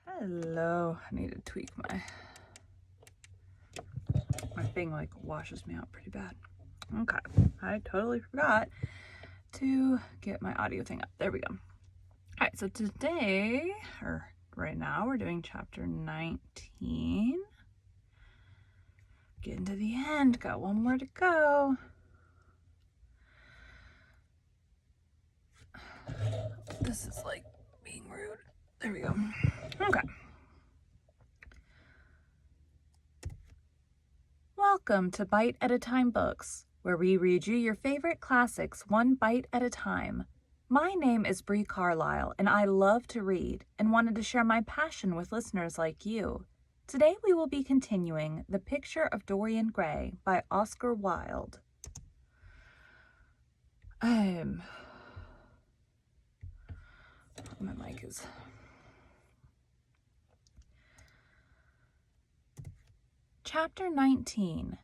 Hello. I need to tweak my thing, like washes me out pretty bad. Okay. I totally forgot to get my audio thing up. There we go. All right, so today, or right now, we're doing chapter 19. Getting to the end. Got one more to go. This is like being rude. There we go. Okay. Welcome to Bite at a Time Books, where we read you your favorite classics one bite at a time. My name is Bree Carlile, and I love to read and wanted to share my passion with listeners like you. Today we will be continuing The Picture of Dorian Gray by Oscar Wilde. My mic is... Chapter 19.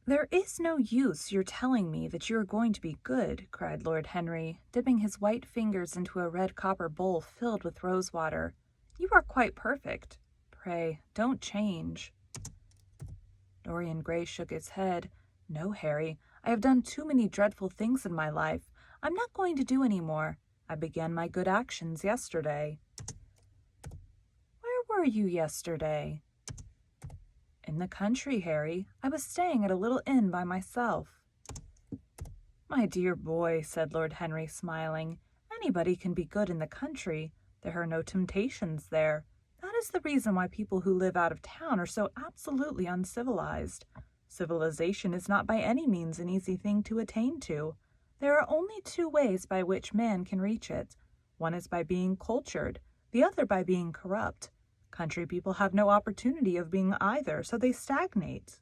"There is no use your telling me that you are going to be good," cried Lord Henry, dipping his white fingers into a red copper bowl filled with rosewater. "You are quite perfect. Pray, don't change." Dorian Gray shook his head. "No, Harry, I have done too many dreadful things in my life. I'm not going to do any more. I began my good actions yesterday." "Where were you yesterday?" "In the country, Harry. I was staying at a little inn by myself." "My dear boy," said Lord Henry, smiling, "anybody can be good in the country. There are no temptations there. That is the reason why people who live out of town are so absolutely uncivilized. Civilization is not by any means an easy thing to attain to. There are only two ways by which man can reach it. One is by being cultured, the other by being corrupt. Country people have no opportunity of being either, so they stagnate."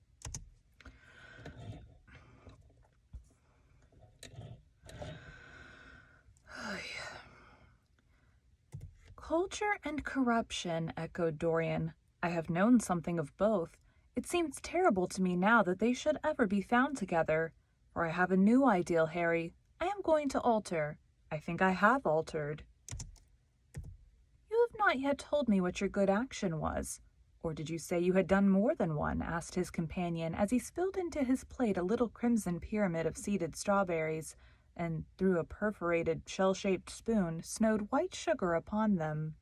"Culture and corruption," echoed Dorian. "I have known something of both. It seems terrible to me now that they should ever be found together. For I have a new ideal, Harry. I am going to alter. I think I have altered." "You have not yet told me what your good action was. Or did you say you had done more than one?" asked his companion as he spilled into his plate a little crimson pyramid of seeded strawberries, and through a perforated shell-shaped spoon snowed white sugar upon them.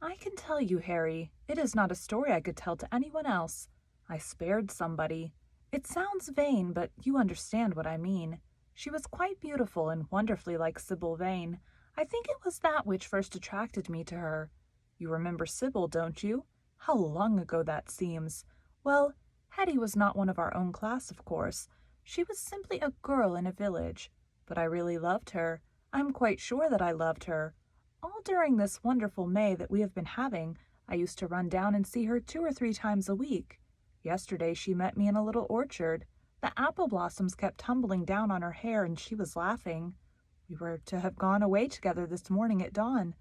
"I can tell you, Harry. It is not a story I could tell to anyone else. I spared somebody. It sounds vain, but you understand what I mean. She was quite beautiful and wonderfully like Sybil Vane. I think it was that which first attracted me to her. You remember Sybil, don't you? How long ago that seems. Well, Hetty was not one of our own class, of course. She was simply a girl in a village. But I really loved her. I am quite sure that I loved her. All during this wonderful May that we have been having, I used to run down and see her 2 or 3 times a week. Yesterday she met me in a little orchard. The apple blossoms kept tumbling down on her hair, and she was laughing. We were to have gone away together this morning at dawn.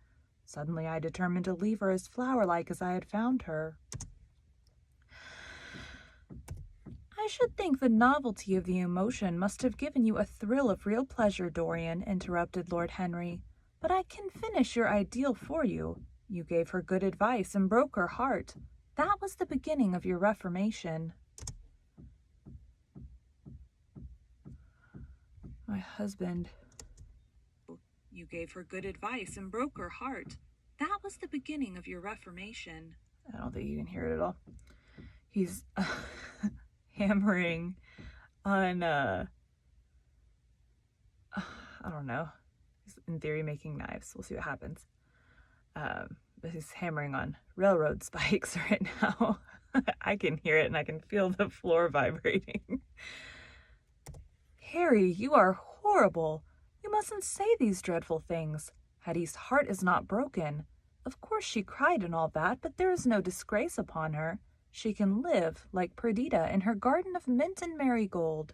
Suddenly I determined to leave her as flower-like as I had found her." "I should think the novelty of the emotion must have given you a thrill of real pleasure, Dorian," interrupted Lord Henry. "But I can finish your ideal for you. You gave her good advice and broke her heart. That was the beginning of your reformation." "My husband..." "You gave her good advice and broke her heart. That was the beginning of your reformation." I don't think you can hear it at all. He's hammering on, I don't know. He's in theory making knives. We'll see what happens. But he's hammering on railroad spikes right now. I can hear it and I can feel the floor vibrating. "Harry, you are horrible. You mustn't say these dreadful things. Hetty's heart is not broken. Of course she cried and all that, but there is no disgrace upon her. She can live, like Perdita, in her garden of mint and marigold."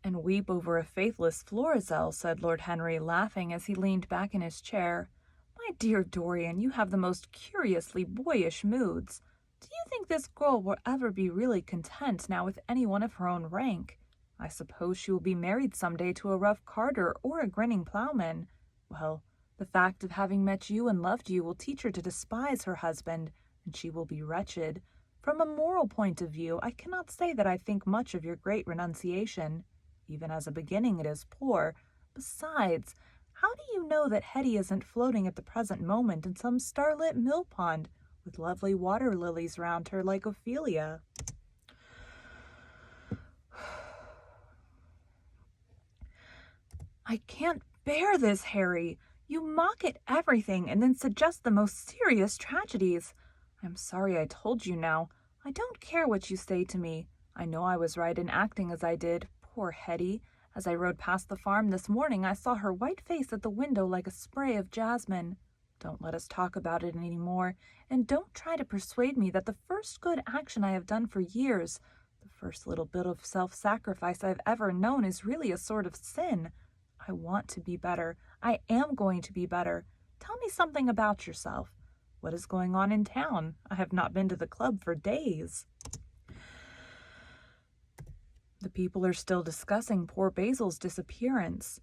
"And weep over a faithless Florizel," said Lord Henry, laughing as he leaned back in his chair. "My dear Dorian, you have the most curiously boyish moods. Do you think this girl will ever be really content now with any one of her own rank? I suppose she will be married some day to a rough carter or a grinning plowman. Well, the fact of having met you and loved you will teach her to despise her husband, and she will be wretched. From a moral point of view, I cannot say that I think much of your great renunciation. Even as a beginning it is poor. Besides, how do you know that Hetty isn't floating at the present moment in some starlit mill pond, with lovely water lilies round her like Ophelia? I can't bear this, Harry. You mock at everything and then suggest the most serious tragedies. I'm sorry I told you now. I don't care what you say to me. I know I was right in acting as I did. Poor Hetty. As I rode past the farm this morning, I saw her white face at the window like a spray of jasmine. Don't let us talk about it any more, and don't try to persuade me that the first good action I have done for years, the first little bit of self-sacrifice I've ever known, is really a sort of sin. I want to be better. I am going to be better. Tell me something about yourself. What is going on in town? I have not been to the club for days. The people are still discussing poor Basil's disappearance.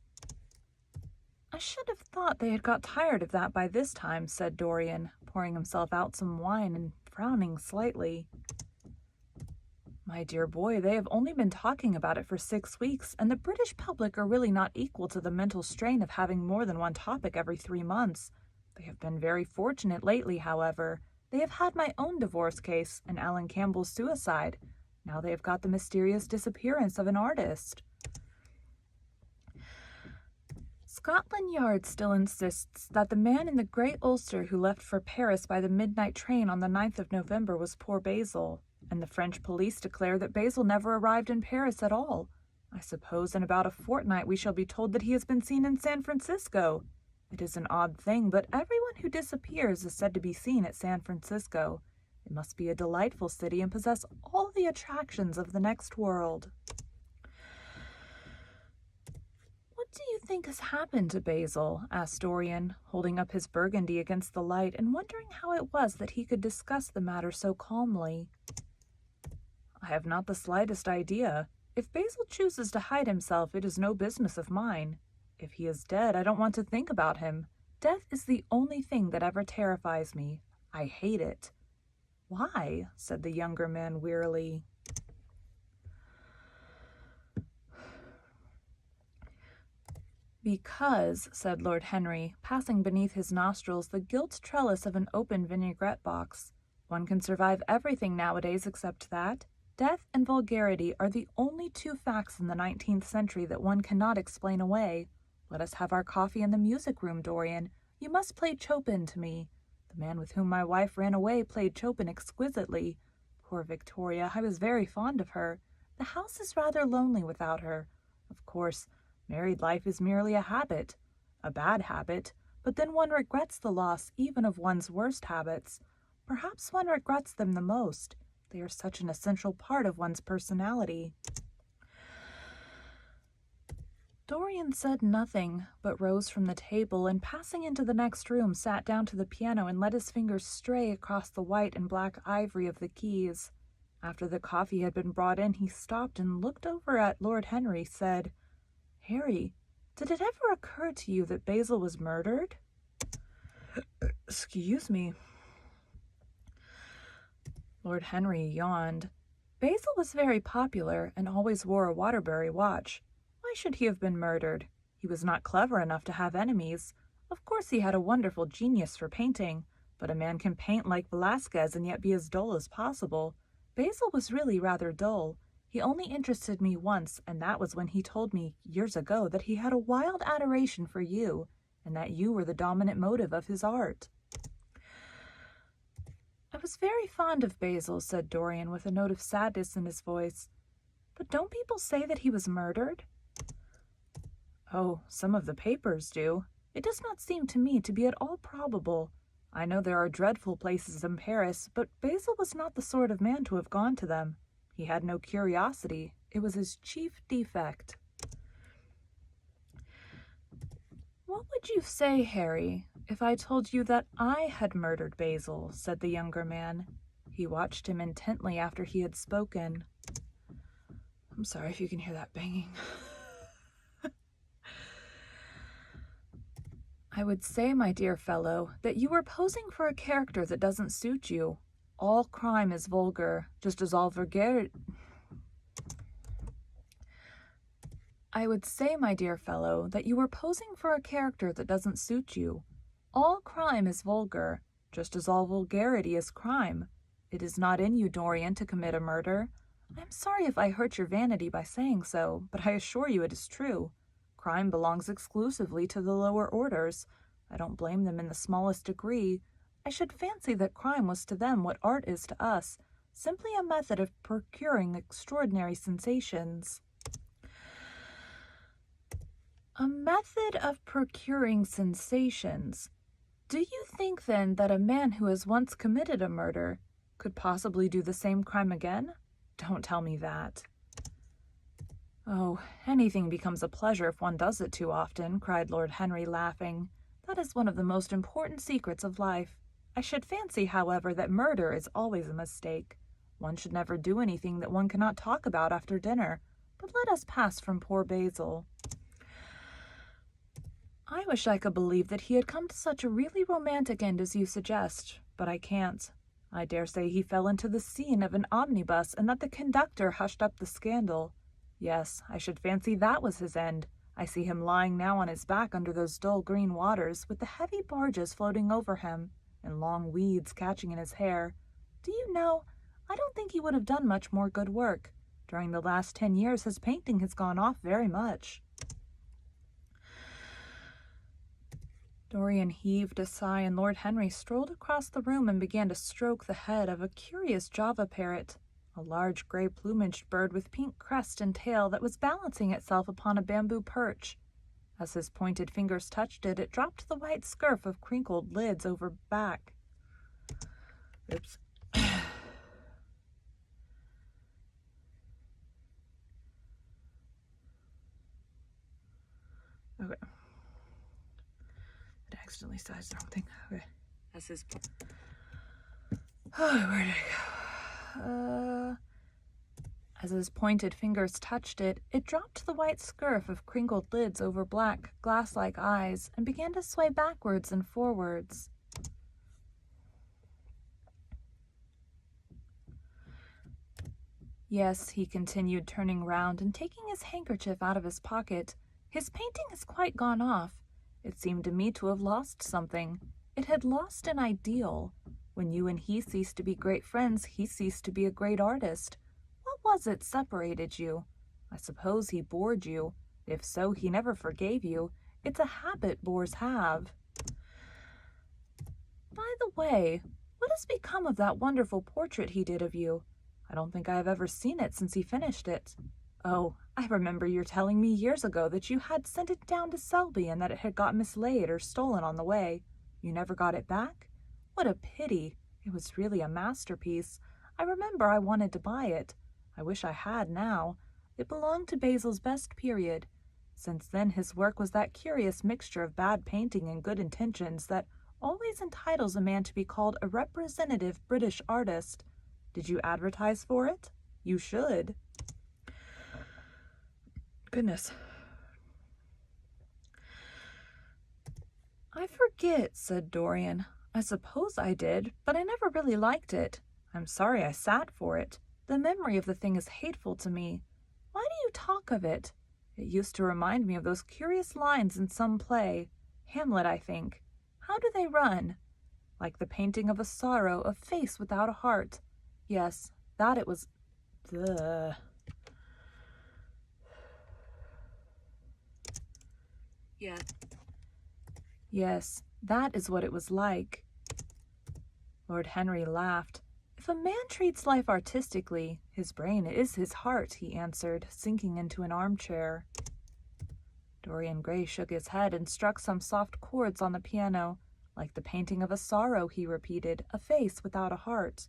I should have thought they had got tired of that by this time, said Dorian, pouring himself out some wine and frowning slightly. My dear boy, they have only been talking about it for 6 weeks, and the British public are really not equal to the mental strain of having more than one topic every 3 months. They have been very fortunate lately, however. They have had my own divorce case and Alan Campbell's suicide. Now they have got the mysterious disappearance of an artist. Scotland Yard still insists that the man in the grey ulster who left for Paris by the midnight train on the 9th of November was poor Basil, and the French police declare that Basil never arrived in Paris at all. I suppose in about a fortnight we shall be told that he has been seen in San Francisco. It is an odd thing, but everyone who disappears is said to be seen at San Francisco. It must be a delightful city and possess all the attractions of the next world. What do you think has happened to Basil? Asked Dorian, holding up his burgundy against the light and wondering how it was that he could discuss the matter so calmly. I have not the slightest idea. If Basil chooses to hide himself, it is no business of mine. If he is dead, I don't want to think about him. Death is the only thing that ever terrifies me. I hate it. Why? Said the younger man wearily. Because, said Lord Henry, passing beneath his nostrils the gilt trellis of an open vinaigrette box, one can survive everything nowadays except that. Death and vulgarity are the only 2 facts in the 19th century that one cannot explain away. Let us have our coffee in the music room, Dorian. You must play Chopin to me. The man with whom my wife ran away played Chopin exquisitely. Poor Victoria, I was very fond of her. The house is rather lonely without her. Of course, married life is merely a habit, a bad habit, but then one regrets the loss even of one's worst habits. Perhaps one regrets them the most. They are such an essential part of one's personality. Dorian said nothing, but rose from the table and passing into the next room sat down to the piano and let his fingers stray across the white and black ivory of the keys. After the coffee had been brought in, he stopped and looked over at Lord Henry, said, Harry, did it ever occur to you that Basil was murdered? Excuse me. Lord Henry yawned. Basil was very popular and always wore a Waterbury watch. Why should he have been murdered? He was not clever enough to have enemies. Of course he had a wonderful genius for painting, but a man can paint like Velasquez and yet be as dull as possible. Basil was really rather dull. He only interested me once, and that was when he told me years ago that he had a wild adoration for you, and that you were the dominant motive of his art. I was very fond of Basil, said Dorian with a note of sadness in his voice. But don't people say that he was murdered? Oh, some of the papers do. It does not seem to me to be at all probable. I know there are dreadful places in Paris, but Basil was not the sort of man to have gone to them. He had no curiosity. It was his chief defect. What would you say, Harry, if I told you that I had murdered Basil? Said the younger man. He watched him intently after he had spoken. I'm sorry if you can hear that banging. I would say, my dear fellow, that you are posing for a character that doesn't suit you. All crime is vulgar, just as all vulgarity... I would say, my dear fellow, that you are posing for a character that doesn't suit you. All crime is vulgar, just as all vulgarity is crime. It is not in you, Dorian, to commit a murder. I am sorry if I hurt your vanity by saying so, but I assure you it is true. Crime belongs exclusively to the lower orders. I don't blame them in the smallest degree. I should fancy that crime was to them what art is to us, simply a method of procuring extraordinary sensations. A method of procuring sensations. Do you think, then, that a man who has once committed a murder could possibly do the same crime again? Don't tell me that. Oh, anything becomes a pleasure if one does it too often, cried Lord Henry, laughing. That is one of the most important secrets of life. I should fancy, however, that murder is always a mistake. One should never do anything that one cannot talk about after dinner. But let us pass from poor Basil. I wish I could believe that he had come to such a really romantic end as you suggest, but I can't. I dare say he fell into the scene of an omnibus and that the conductor hushed up the scandal. Yes, I should fancy that was his end. I see him lying now on his back under those dull green waters, with the heavy barges floating over him, and long weeds catching in his hair. Do you know, I don't think he would have done much more good work. During the last 10 years his painting has gone off very much. Dorian heaved a sigh, and Lord Henry strolled across the room and began to stroke the head of a curious Java parrot, a large gray-plumaged bird with pink crest and tail that was balancing itself upon a bamboo perch. As his pointed fingers touched it, it dropped the white scurf of crinkled lids over back. Oops. Okay. I accidentally sized the wrong thing. Okay. That's his... Oh, where did I go? As his pointed fingers touched it, it dropped the white scurf of crinkled lids over black, glass-like eyes and began to sway backwards and forwards. Yes, he continued, turning round and taking his handkerchief out of his pocket. His painting has quite gone off. It seemed to me to have lost something. It had lost an ideal. When you and he ceased to be great friends, he ceased to be a great artist. What was it separated you? I suppose he bored you. If so, he never forgave you. It's a habit bores have. By the way, what has become of that wonderful portrait he did of you? I don't think I have ever seen it since he finished it. Oh, I remember your telling me years ago that you had sent it down to Selby and that it had got mislaid or stolen on the way. You never got it back? What a pity. It was really a masterpiece. I remember I wanted to buy it. I wish I had now. It belonged to Basil's best period. Since then his work was that curious mixture of bad painting and good intentions that always entitles a man to be called a representative British artist. Did you advertise for it? You should. Goodness. I forget, said Dorian. I suppose I did, but I never really liked it. I'm sorry I sat for it. The memory of the thing is hateful to me. Why do you talk of it? It used to remind me of those curious lines in some play. Hamlet, I think. How do they run? Like the painting of a sorrow, a face without a heart. Yes, that it was... Ugh. Yeah. Yes, that is what it was like. Lord Henry laughed. If a man treats life artistically, his brain is his heart, he answered, sinking into an armchair. Dorian Gray shook his head and struck some soft chords on the piano. Like the painting of a sorrow, he repeated, a face without a heart.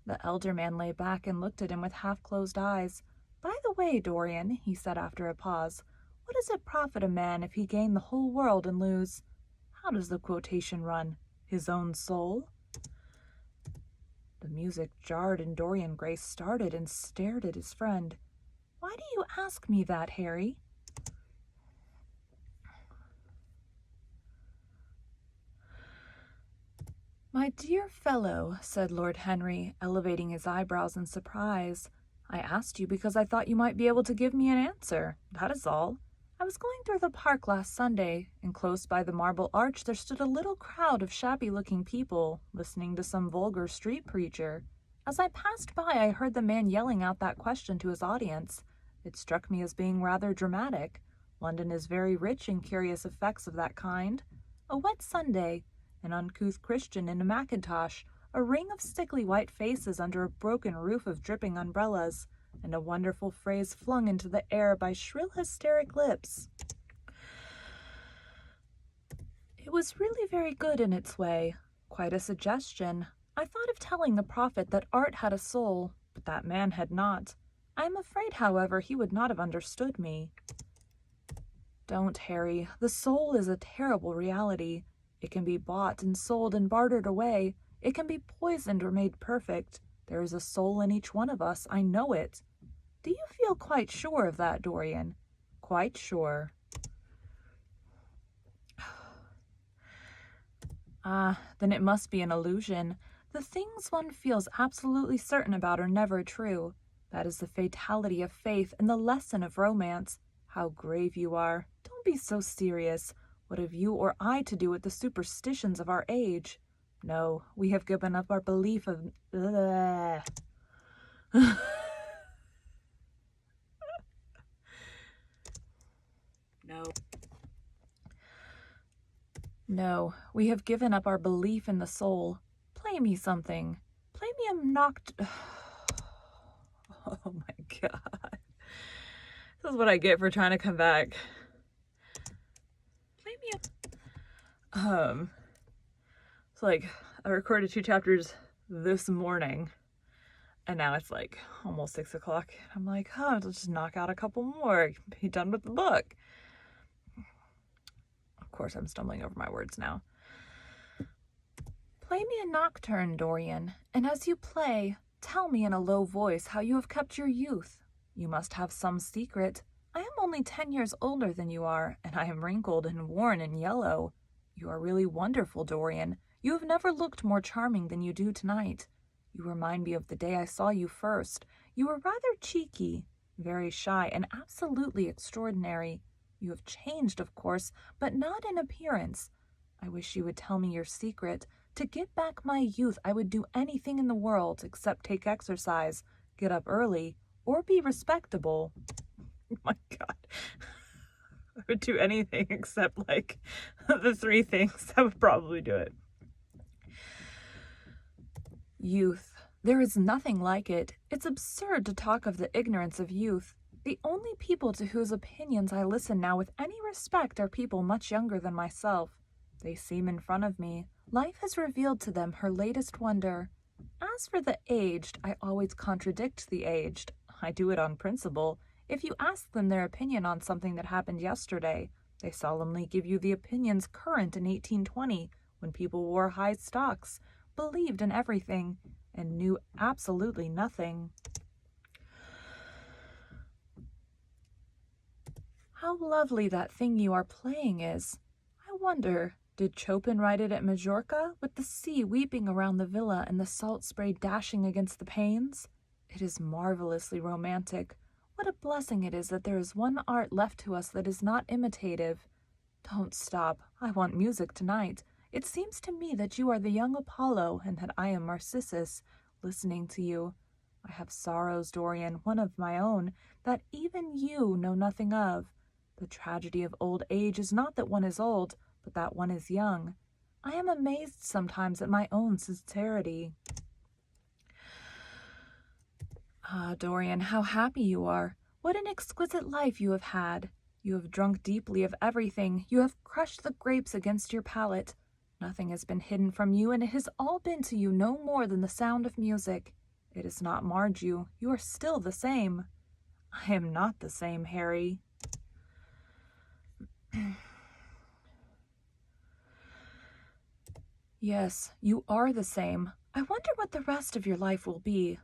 The elder man lay back and looked at him with half-closed eyes. By the way, Dorian, he said after a pause, what does it profit a man if he gain the whole world and lose, how does the quotation run, his own soul? The music jarred and Dorian Gray started and stared at his friend. "Why do you ask me that, Harry?" "My dear fellow," said Lord Henry, elevating his eyebrows in surprise, "I asked you because I thought you might be able to give me an answer. That is all. I was going through the park last Sunday, and close by the Marble Arch there stood a little crowd of shabby-looking people, listening to some vulgar street preacher. As I passed by, I heard the man yelling out that question to his audience. It struck me as being rather dramatic. London is very rich in curious effects of that kind. A wet Sunday, an uncouth Christian in a mackintosh, a ring of stickly white faces under a broken roof of dripping umbrellas, and a wonderful phrase flung into the air by shrill hysteric lips. It was really very good in its way, quite a suggestion. I thought of telling the prophet that art had a soul, but that man had not. I am afraid, however, he would not have understood me." "Don't, Harry. The soul is a terrible reality. It can be bought and sold and bartered away. It can be poisoned or made perfect. There is a soul in each one of us. I know it." "Do you feel quite sure of that, Dorian?" "Quite sure." "Ah, then it must be an illusion. The things one feels absolutely certain about are never true. That is the fatality of faith and the lesson of romance. How grave you are. Don't be so serious. What have you or I to do with the superstitions of our age? No, we have given up our belief of... No, we have given up our belief in the soul. Play me something. Play me a Oh my God. This is what I get for trying to come back. Play me a... It's like, I recorded 2 chapters this morning, and now it's like almost 6 o'clock. I'm like, I'll just knock out a couple more, be done with the book. Of course, I'm stumbling over my words now. Play me a nocturne, Dorian, and as you play, tell me in a low voice how you have kept your youth. You must have some secret. I am only 10 years older than you are, and I am wrinkled and worn and yellow. You are really wonderful, Dorian. You have never looked more charming than you do tonight. You remind me of the day I saw you first. You were rather cheeky, very shy, and absolutely extraordinary. You have changed, of course, but not in appearance. I wish you would tell me your secret. To get back my youth, I would do anything in the world except take exercise, get up early, or be respectable." Oh my God. I would do anything except, like, the 3 things that would probably do it. "Youth. There is nothing like it. It's absurd to talk of the ignorance of youth. The only people to whose opinions I listen now with any respect are people much younger than myself. They seem in front of me. Life has revealed to them her latest wonder. As for the aged, I always contradict the aged. I do it on principle. If you ask them their opinion on something that happened yesterday, they solemnly give you the opinions current in 1820, when people wore high stocks, believed in everything, and knew absolutely nothing. How lovely that thing you are playing is. I wonder, did Chopin write it at Majorca, with the sea weeping around the villa and the salt spray dashing against the panes? It is marvelously romantic. What a blessing it is that there is one art left to us that is not imitative. Don't stop. I want music tonight. It seems to me that you are the young Apollo and that I am Narcissus, listening to you. I have sorrows, Dorian, one of my own, that even you know nothing of. The tragedy of old age is not that one is old, but that one is young. I am amazed sometimes at my own sincerity." "Ah, Dorian, how happy you are. What an exquisite life you have had. You have drunk deeply of everything. You have crushed the grapes against your palate. Nothing has been hidden from you, and it has all been to you no more than the sound of music. It has not marred you. You are still the same." "I am not the same, Harry." "Yes, you are the same. I wonder what the rest of your life will be.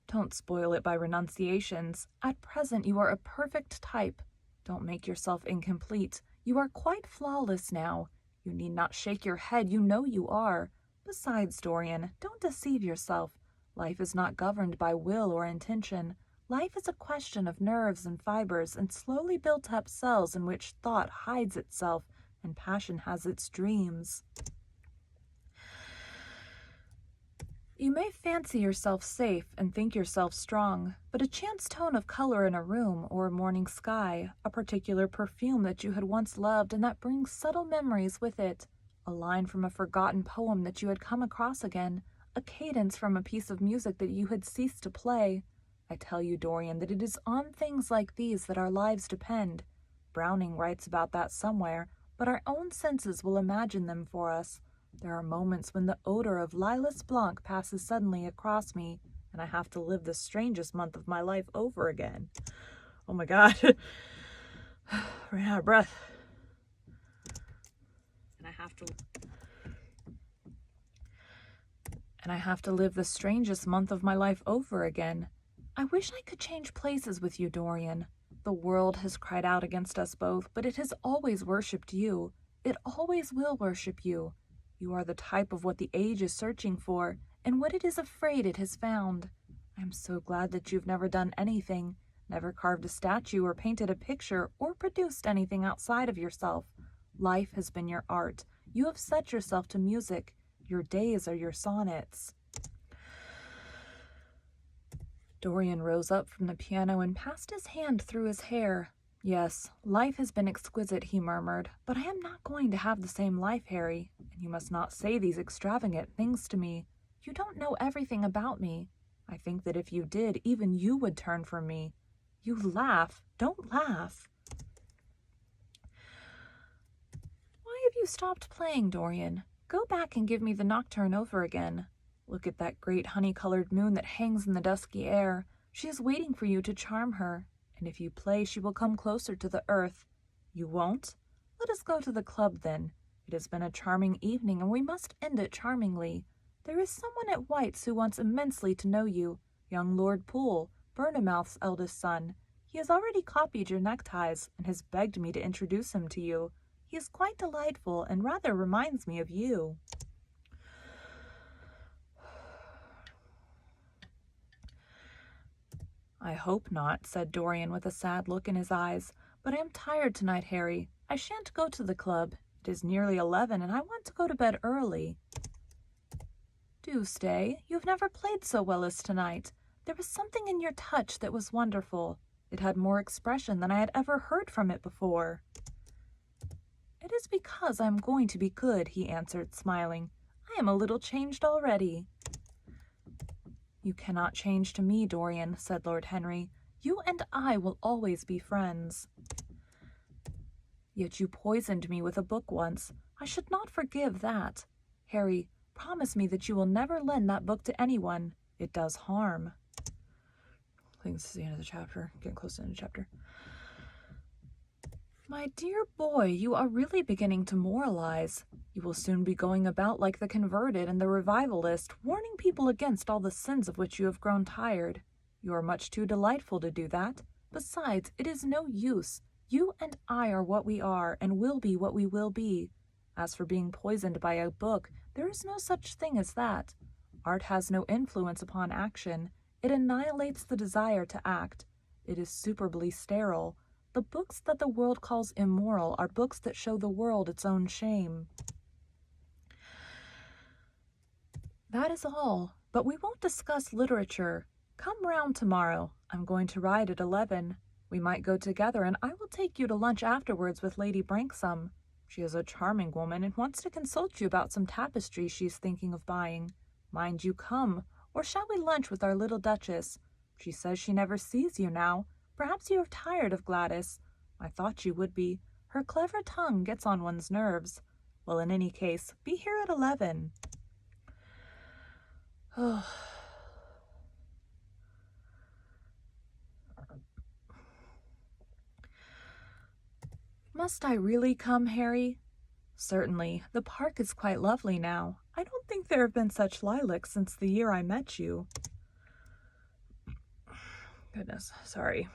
Don't spoil it by renunciations. At present you are a perfect type. Don't make yourself incomplete. You are quite flawless now. You need not shake your head, you know you are. Besides, Dorian, don't deceive yourself. Life is not governed by will or intention. Life is a question of nerves and fibers and slowly built up cells in which thought hides itself and passion has its dreams. You may fancy yourself safe and think yourself strong, but a chance tone of color in a room or a morning sky, a particular perfume that you had once loved and that brings subtle memories with it, a line from a forgotten poem that you had come across again, a cadence from a piece of music that you had ceased to play. I tell you, Dorian, that it is on things like these that our lives depend. Browning writes about that somewhere, but our own senses will imagine them for us. There are moments when the odor of Lilas Blanc passes suddenly across me, and I have to live the strangest month of my life over again. Oh my God. Ran out of breath. And I have to live the strangest month of my life over again. I wish I could change places with you, Dorian. The world has cried out against us both, but it has always worshipped you. It always will worship you. You are the type of what the age is searching for, and what it is afraid it has found. I am so glad that you've never done anything, never carved a statue or painted a picture or produced anything outside of yourself. Life has been your art. You have set yourself to music. Your days are your sonnets. Dorian rose up from the piano and passed his hand through his hair. Yes, life has been exquisite, he murmured, but I am not going to have the same life, Harry, and you must not say these extravagant things to me. You don't know everything about me. I think that if you did, even you would turn from me. You laugh. Don't laugh. Why have you stopped playing, Dorian? Go back and give me the nocturne over again. Look at that great honey-colored moon that hangs in the dusky air. She is waiting for you to charm her. And if you play, she will come closer to the earth. You won't? Let us go to the club, then. It has been a charming evening, and we must end it charmingly. There is someone at White's who wants immensely to know you, young Lord Poole, Bournemouth's eldest son. He has already copied your neckties, and has begged me to introduce him to you. He is quite delightful, and rather reminds me of you. I hope not, said Dorian with a sad look in his eyes. But I am tired tonight, Harry. I shan't go to the club. It is nearly 11, and I want to go to bed early. Do stay. You have never played so well as tonight. There was something in your touch that was wonderful. It had more expression than I had ever heard from it before. It is because I am going to be good, he answered, smiling. I am a little changed already. You cannot change to me, Dorian, said Lord Henry. You and I will always be friends. Yet you poisoned me with a book once. I should not forgive that. Harry, promise me that you will never lend that book to anyone. It does harm. I think this is the end of the chapter. Getting close to the end of the chapter. My dear boy, you are really beginning to moralize. You will soon be going about like the converted and the revivalist, warning people against all the sins of which you have grown tired. You are much too delightful to do that. Besides, it is no use. You and I are what we are, and will be what we will be. As for being poisoned by a book, there is no such thing as that. Art has no influence upon action. It annihilates the desire to act. It is superbly sterile. The books that the world calls immoral are books that show the world its own shame. That is all, but we won't discuss literature. Come round tomorrow. I'm going to ride at 11. We might go together, and I will take you to lunch afterwards with Lady Branksome. She is a charming woman and wants to consult you about some tapestry she's thinking of buying. Mind you come, or shall we lunch with our little Duchess? She says she never sees you now. Perhaps you are tired of Gladys. I thought you would be. Her clever tongue gets on one's nerves. Well, in any case, be here at 11. Oh. Must I really come, Harry? Certainly. The park is quite lovely now. I don't think there have been such lilacs since the year I met you. Goodness, sorry.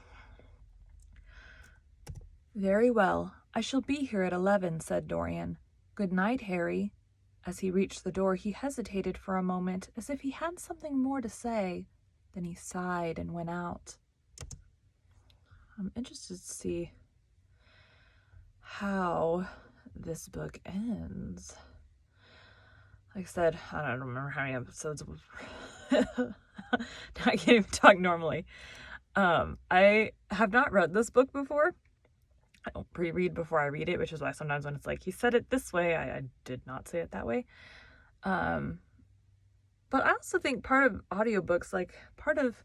Very well. I shall be here at 11, said Dorian. Good night, Harry. As he reached the door, he hesitated for a moment, as if he had something more to say. Then he sighed and went out. I'm interested to see how this book ends. Like I said, I don't remember how many episodes. I can't even talk normally. I have not read this book before. I don't pre-read before I read it, which is why sometimes when it's like, he said it this way, I did not say it that way. But I also think part of audiobooks, like part of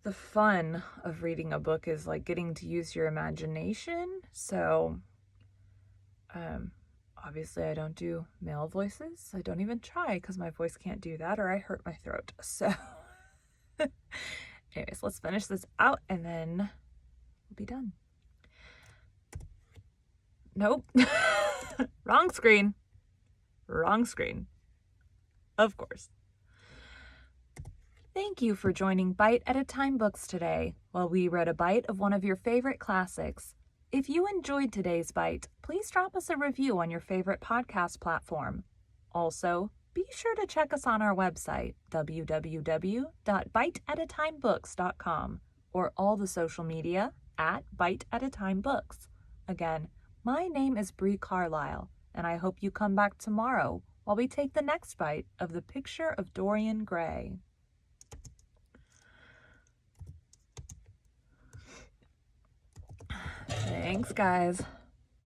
the fun of reading a book is like getting to use your imagination. So, obviously I don't do male voices. I don't even try because my voice can't do that or I hurt my throat. So, anyways, let's finish this out and then we'll be done. Nope. Wrong screen. Wrong screen. Of course. Thank you for joining Bite at a Time Books today, while we read a bite of one of your favorite classics. If you enjoyed today's bite, please drop us a review on your favorite podcast platform. Also, be sure to check us on our website, www.biteatatimebooks.com, or all the social media at Bite at a Time Books. Again, my name is Bree Carlile, and I hope you come back tomorrow while we take the next bite of the Picture of Dorian Gray. Thanks, guys.